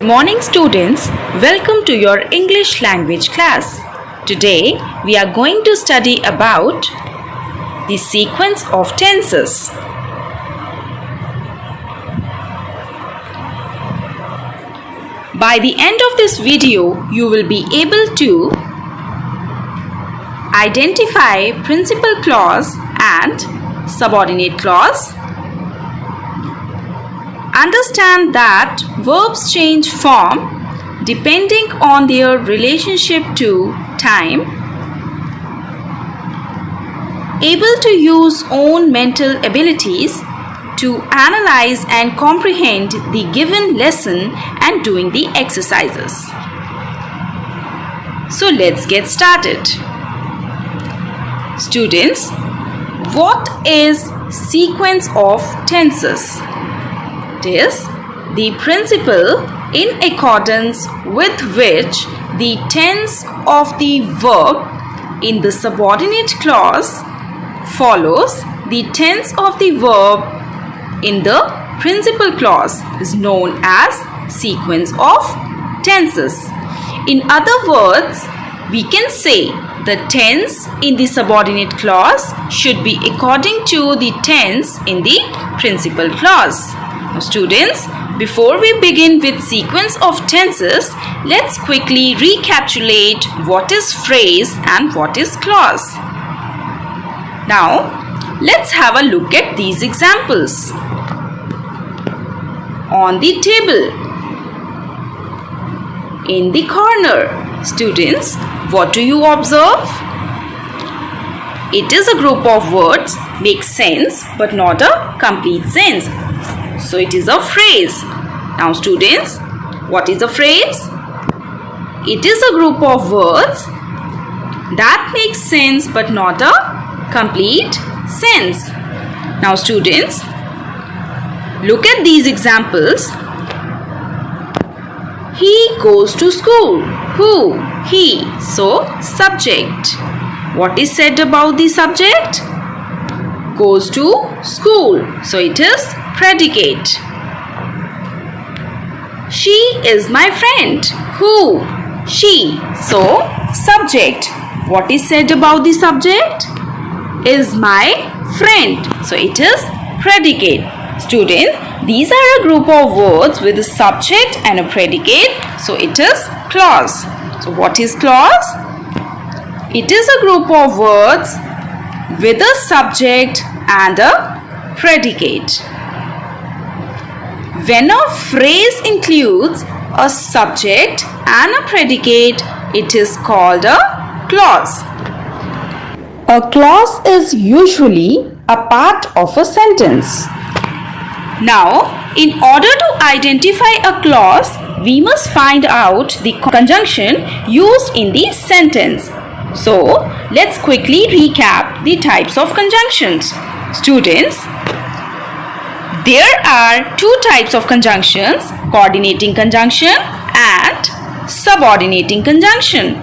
Morning students, welcome to your English language class. Today we are going to study about the sequence of tenses. By the end of this video, you will be able to identify principal clause and subordinate clause. Understand that verbs change form depending on their relationship to time. Able to use own mental abilities to analyze and comprehend the given lesson and doing the exercises. So let's get started. Students, what is sequence of tenses? It is the principle in accordance with which the tense of the verb in the subordinate clause follows the tense of the verb in the principal clause is known as sequence of tenses. In other words, we can say the tense in the subordinate clause should be according to the tense in the principal clause. Now students, before we begin with sequence of tenses, let's quickly recapitulate what is phrase and what is clause. Now, let's have a look at these examples. On the table, in the corner, students, what do you observe? It is a group of words, makes sense but not a complete sense. So it is a phrase. Now students, what is a phrase? It is a group of words that makes sense but not a complete sense. Now students, look at these examples. He goes to school. Who? He. So subject. What is said about the subject? Goes to school. So it is predicate. She is my friend. Who? She. So subject. What is said about the subject? Is my friend. So it is predicate. Student, these are a group of words with a subject and a predicate. So it is clause. So what is clause? It is a group of words with a subject and a predicate. When a phrase includes a subject and a predicate, it is called a clause. A clause is usually a part of a sentence. Now, in order to identify a clause, we must find out the conjunction used in the sentence. So, let's quickly recap the types of conjunctions. Students, there are two types of conjunctions, coordinating conjunction and subordinating conjunction.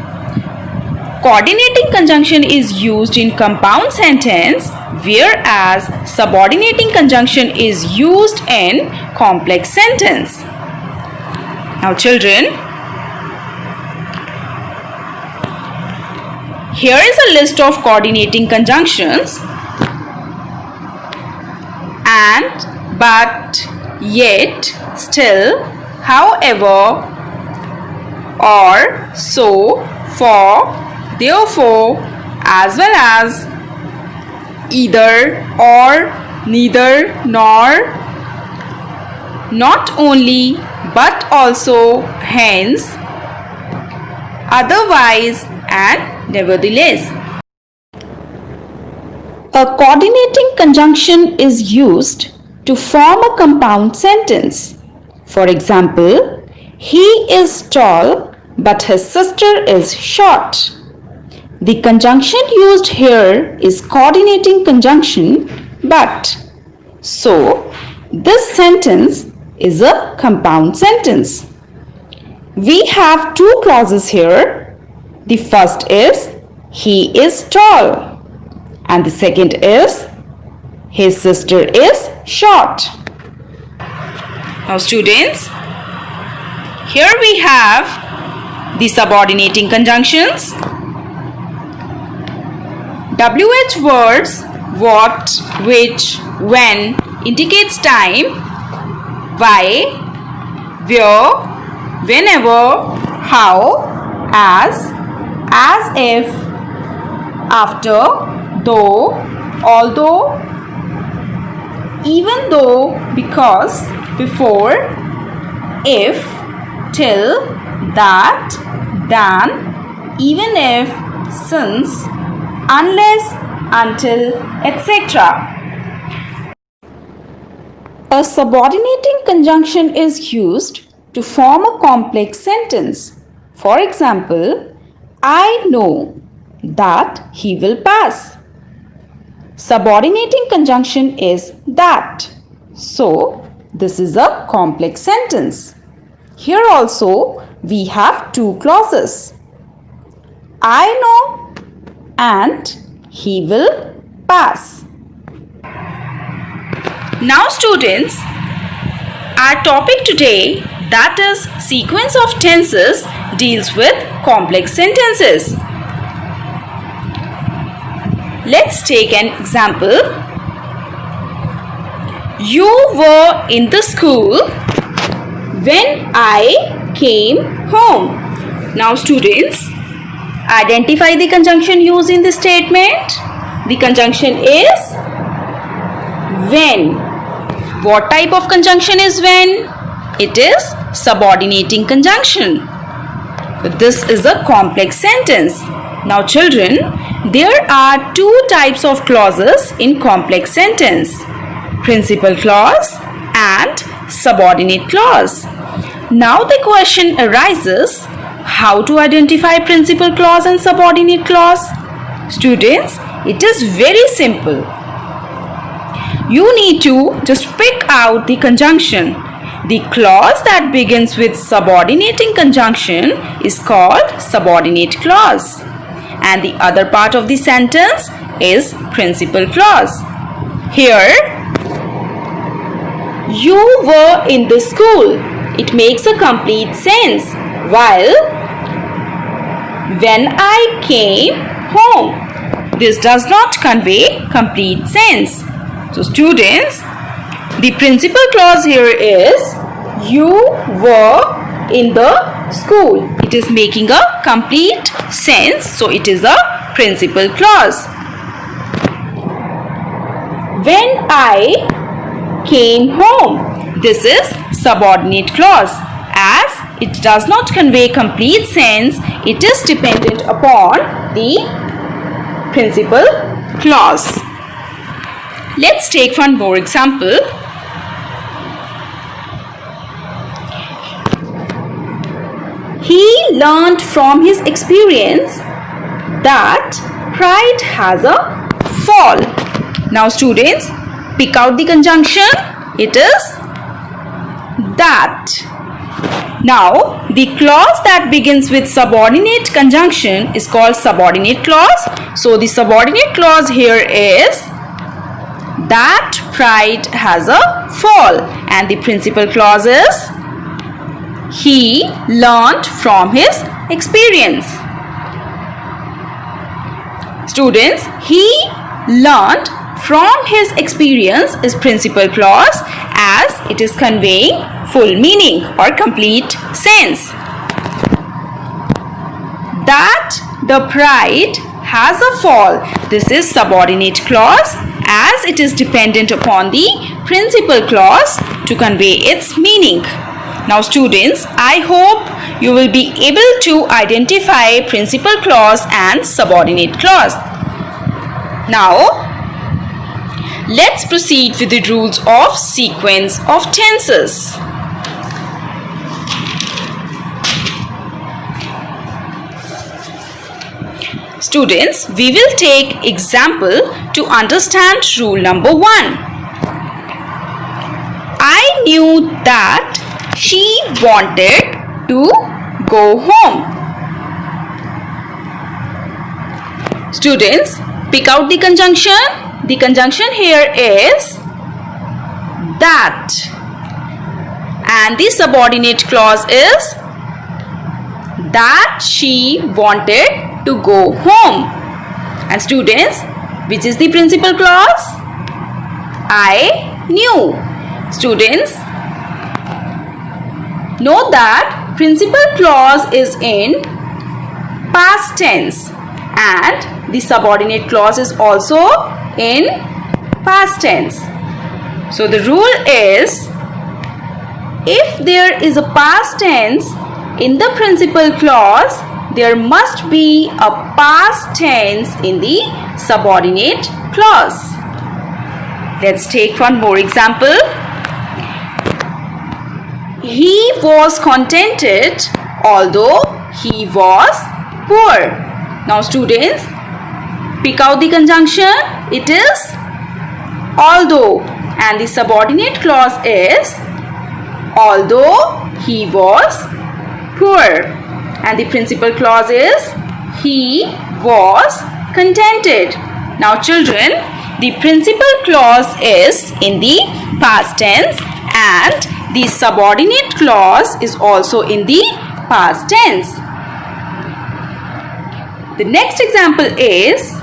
Coordinating conjunction is used in compound sentence, whereas subordinating conjunction is used in complex sentence. Now children, here is a list of coordinating conjunctions: and, but, yet, still, however, or, so, for, therefore, as well as, either, or, neither, nor, not only, but also, hence, otherwise, and nevertheless. A coordinating conjunction is used to form a compound sentence. For example, he is tall but his sister is short. The conjunction used here is coordinating conjunction but. So, this sentence is a compound sentence. We have two clauses here. The first is he is tall and the second is his sister is short. Now students, Here we have the subordinating conjunctions. WH words what, which, when indicates time. Why, where, whenever, how, as if, after, though, although, even though, because, before, if, till, that, than, even if, since, unless, until, etc. A subordinating conjunction is used to form a complex sentence. For example, I know that he will pass. Subordinating conjunction is that. So, this is a complex sentence. Here also, we have two clauses. I know and he will pass. Now students, our topic today, that is sequence of tenses, deals with complex sentences. Let's take an example. You were in the school when I came home. Now students, identify the conjunction used in this statement. The conjunction is when. What type of conjunction is when? It is subordinating conjunction. But this is a complex sentence. Now children, there are two types of clauses in complex sentence. Principal clause and subordinate clause. Now the question arises, how to identify principal clause and subordinate clause? Students, it is very simple. You need to just pick out the conjunction. The clause that begins with subordinating conjunction is called subordinate clause. And the other part of the sentence is principal clause. Here, you were in the school. It makes a complete sense. While, when I came home. This does not convey complete sense. So students, the principal clause here is you were in the school. It is making a complete sense, so it is a principal clause. When I came home, this is subordinate clause. As it does not convey complete sense, it is dependent upon the principal clause. Let's take one more example. He learned from his experience that pride has a fall. Now students, pick out the conjunction. It is that. Now the clause that begins with subordinate conjunction is called subordinate clause. So the subordinate clause here is that pride has a fall, and the principal clause is he learned from his experience. Students, he learned from his experience is principal clause as it is conveying full meaning or complete sense. That the pride has a fall. This is subordinate clause as it is dependent upon the principal clause to convey its meaning. Now students, I hope you will be able to identify principal clause and subordinate clause. Now, let's proceed with the rules of sequence of tenses. Students, we will take example to understand rule number 1. I knew that she wanted to go home. Students, pick out the conjunction. The conjunction here is that. and the subordinate clause is that she wanted to go home. And students, which is the principal clause? I knew. Students, note that principal clause is in past tense and the subordinate clause is also in past tense. So the rule is, if there is a past tense in the principal clause, there must be a past tense in the subordinate clause. Let's take one more example. He was contented although he was poor. Now students, pick out the conjunction. It is although, and the subordinate clause is although he was poor, and the principal clause is he was contented. Now children, the principal clause is in the past tense and the subordinate clause is also in the past tense. The next example is,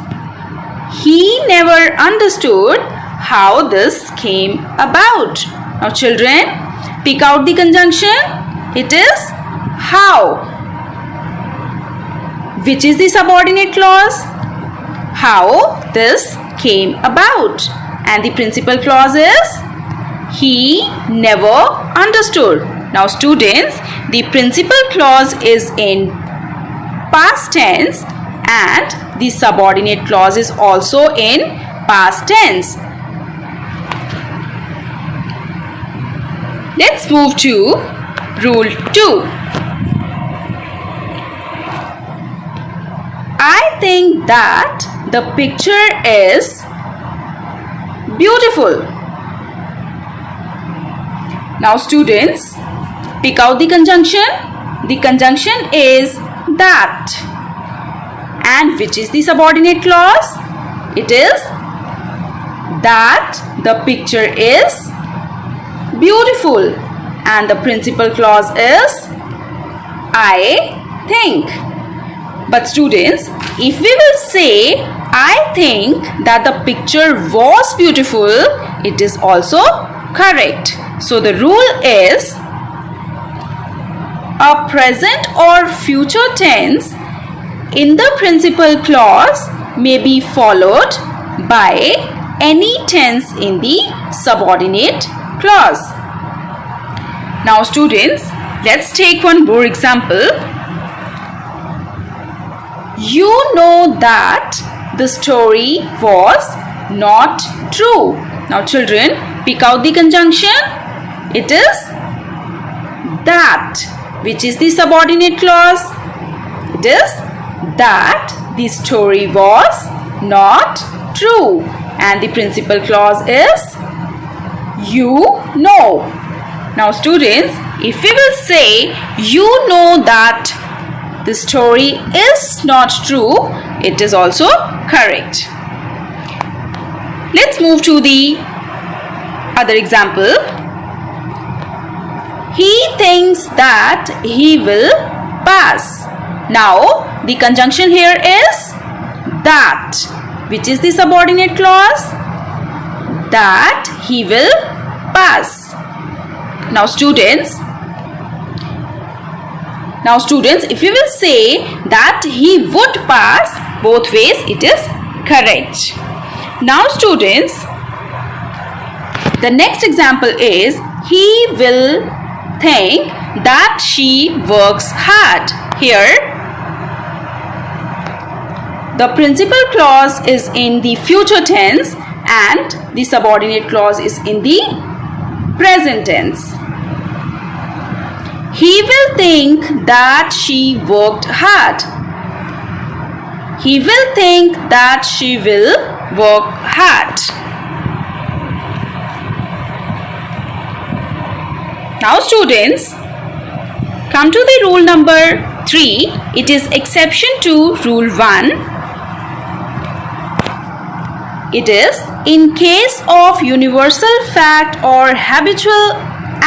he never understood how this came about. Now children, pick out the conjunction. It is how. Which is the subordinate clause? How this came about. And the principal clause is he never understood. Now students, the principal clause is in past tense and the subordinate clause is also in past tense. Let's move to rule 2. I think that the picture is beautiful. Now students, pick out the conjunction. The conjunction is that. And which is the subordinate clause? It is that the picture is beautiful. And the principal clause is I think. But students, if we will say I think that the picture was beautiful, it is also correct. So the rule is, a present or future tense in the principal clause may be followed by any tense in the subordinate clause. Now students, let's take one more example. You know that the story was not true. Now children, pick out the conjunction. It is that. Which is the subordinate clause? It is that the story was not true. And the principal clause is you know. Now students, if we will say you know that the story is not true, it is also correct. Let's move to the other example. He thinks that he will pass. Now the conjunction here is that. Which is the subordinate clause? That he will pass. Now students, if you will say that he would pass, both ways it is correct. Now students, the next example is, he will think that she works hard. Here, the principal clause is in the future tense and the subordinate clause is in the present tense. He will think that she worked hard. He will think that she will work hard. Now students, come to the rule number 3. It is exception to rule 1. It is, in case of universal fact or habitual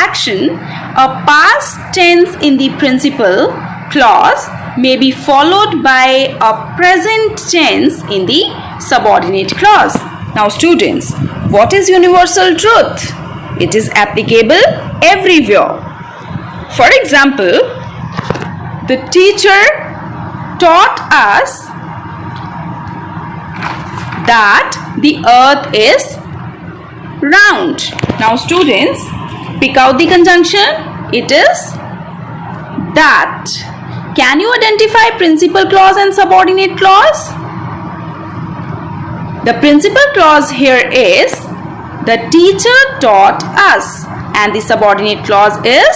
action, a past tense in the principal clause may be followed by a present tense in the subordinate clause. Now students, what is universal truth? It is applicable everywhere. For example, the teacher taught us that the earth is round. Now students, pick out the conjunction. It is that. Can you identify principal clause and subordinate clause? The principal clause here is the teacher taught us, and the subordinate clause is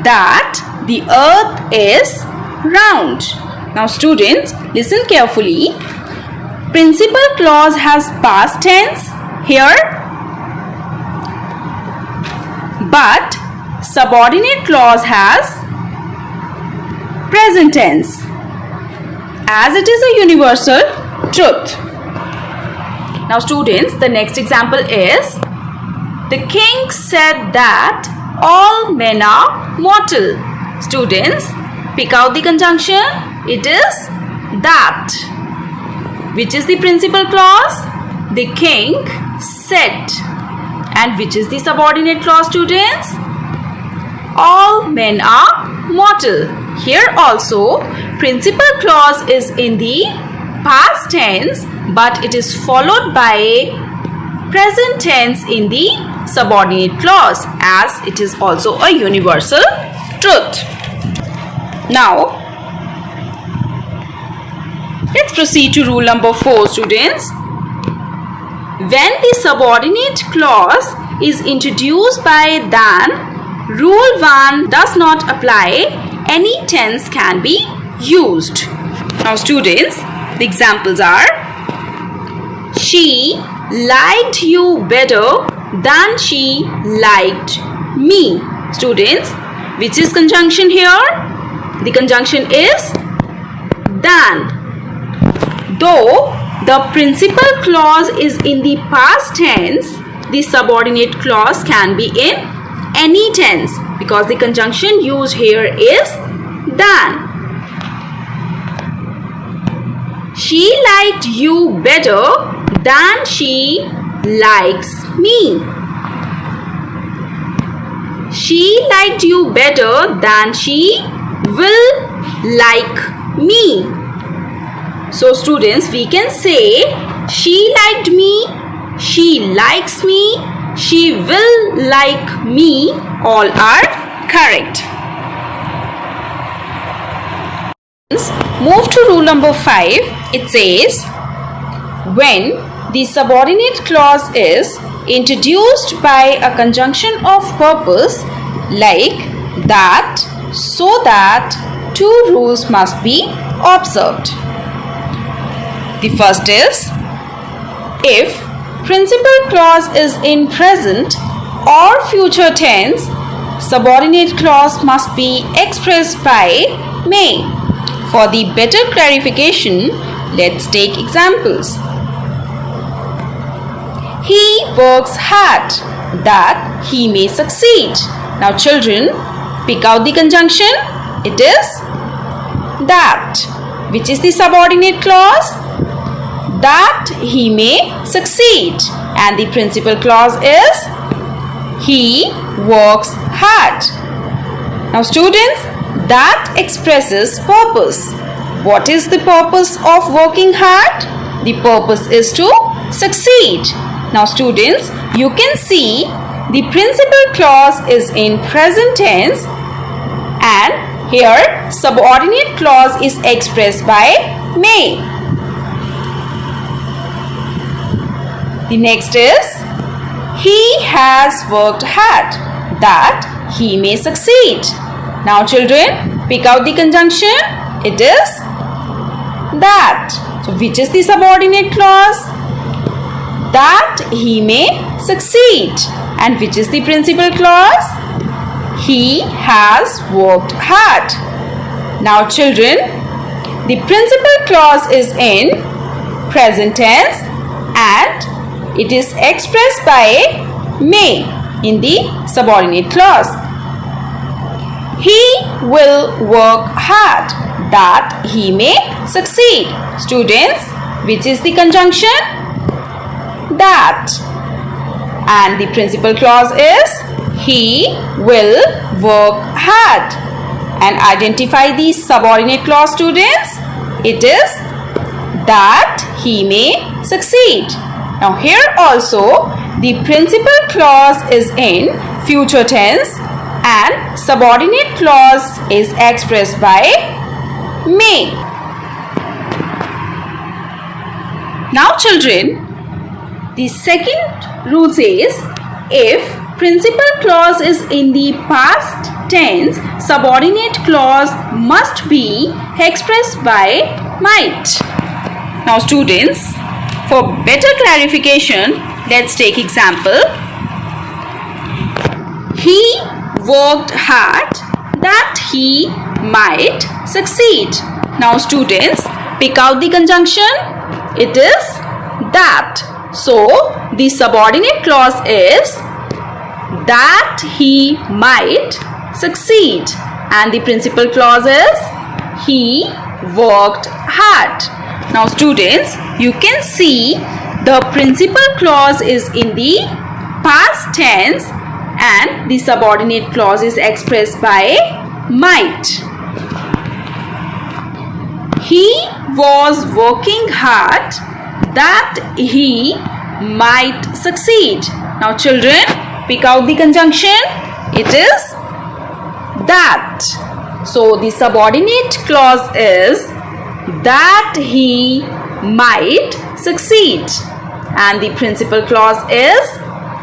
that the earth is round. Now students, listen carefully. Principal clause has past tense here, but subordinate clause has present tense, as it is a universal truth. Now students, the next example is, the king said that all men are mortal. Students, pick out the conjunction. It is that. Which is the principal clause? The king said. And which is the subordinate clause, students? All men are mortal. Here also, principal clause is in the past tense, but it is followed by present tense in the subordinate clause, as it is also a universal truth. Now, let's proceed to rule number 4, students. When the subordinate clause is introduced by than, rule 1 does not apply. Any tense can be used. Now students, the examples are, she liked you better than she liked me. Students, which is conjunction here? The conjunction is than. Though the principal clause is in the past tense, the subordinate clause can be in any tense, because the conjunction used here is than. She liked you better than she likes me. She liked you better than she will like me. So students, we can say she liked me, she likes me, she will like me, all are correct. Move to rule number 5. It says, when the subordinate clause is introduced by a conjunction of purpose like that, so that, two rules must be observed. The first is, if principal clause is in present or future tense, subordinate clause must be expressed by may. For the better clarification, let's take examples. He works hard that he may succeed. Now children, pick out the conjunction. It is that. Which is the subordinate clause? That he may succeed. And the principal clause is he works hard. Now students, that expresses purpose. What is the purpose of working hard? The purpose is to succeed. Now students, you can see the principal clause is in present tense, and here subordinate clause is expressed by may. The next is, he has worked hard that he may succeed. Now children, pick out the conjunction. It is that. So which is the subordinate clause? That he may succeed. And which is the principal clause? He has worked hard. Now children, the principal clause is in present tense and it is expressed by may. in the subordinate clause. He will work hard that he may succeed. Students, which is the conjunction? That. And the principal clause is he will work hard. And identify the subordinate clause, students. It is that he may succeed. Now here also the principal clause is in future tense and subordinate clause is expressed by may. Now children, the second rule says if principal clause is in the past tense, subordinate clause must be expressed by might. Now students, for better clarification, let's take example. He worked hard that he might succeed. Now students, pick out the conjunction. It is that. So the subordinate clause is that he might succeed, and the principal clause is he worked hard. Now students, you can see the principal clause is in the past tense and the subordinate clause is expressed by might. He was working hard that he might succeed. Now children, pick out the conjunction. It is that. So the subordinate clause is that he might succeed, and the principal clause is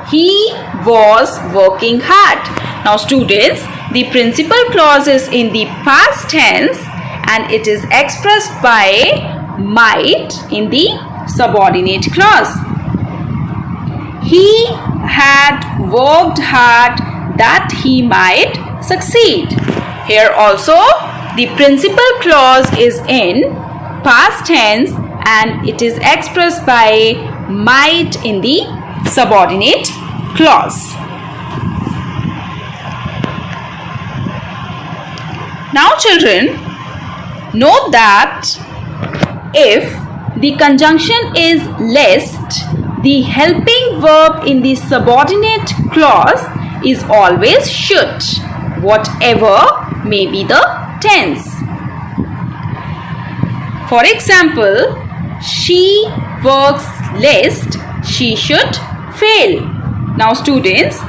he was working hard. Now students, the principal clause is in the past tense and it is expressed by might in the subordinate clause. He had worked hard that he might succeed. Here also the principal clause is in past tense and it is expressed by might in the subordinate clause. Now children, note that if the conjunction is lest, the helping verb in the subordinate clause is always should, whatever may be the tense. For example, she works lest she should fail. Now students,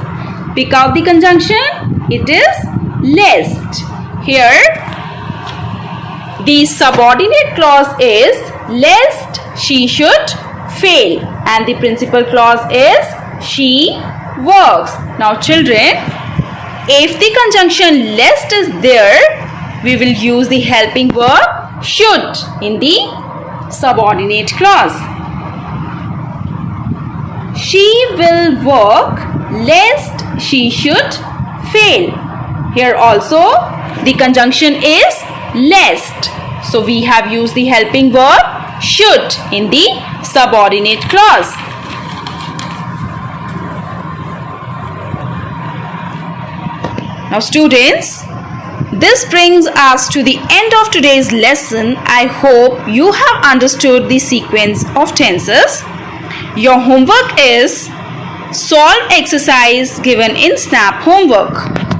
pick out the conjunction. It is lest. Here the subordinate clause is lest she should fail and the principal clause is she works. Now children, if the conjunction lest is there, we will use the helping verb should in the subordinate clause. She will work lest she should fail. Here also the conjunction is lest. So we have used the helping verb should in the subordinate clause. Now students, this brings us to the end of today's lesson. I hope you have understood the sequence of tenses. Your homework is solve exercise given in SNAP homework.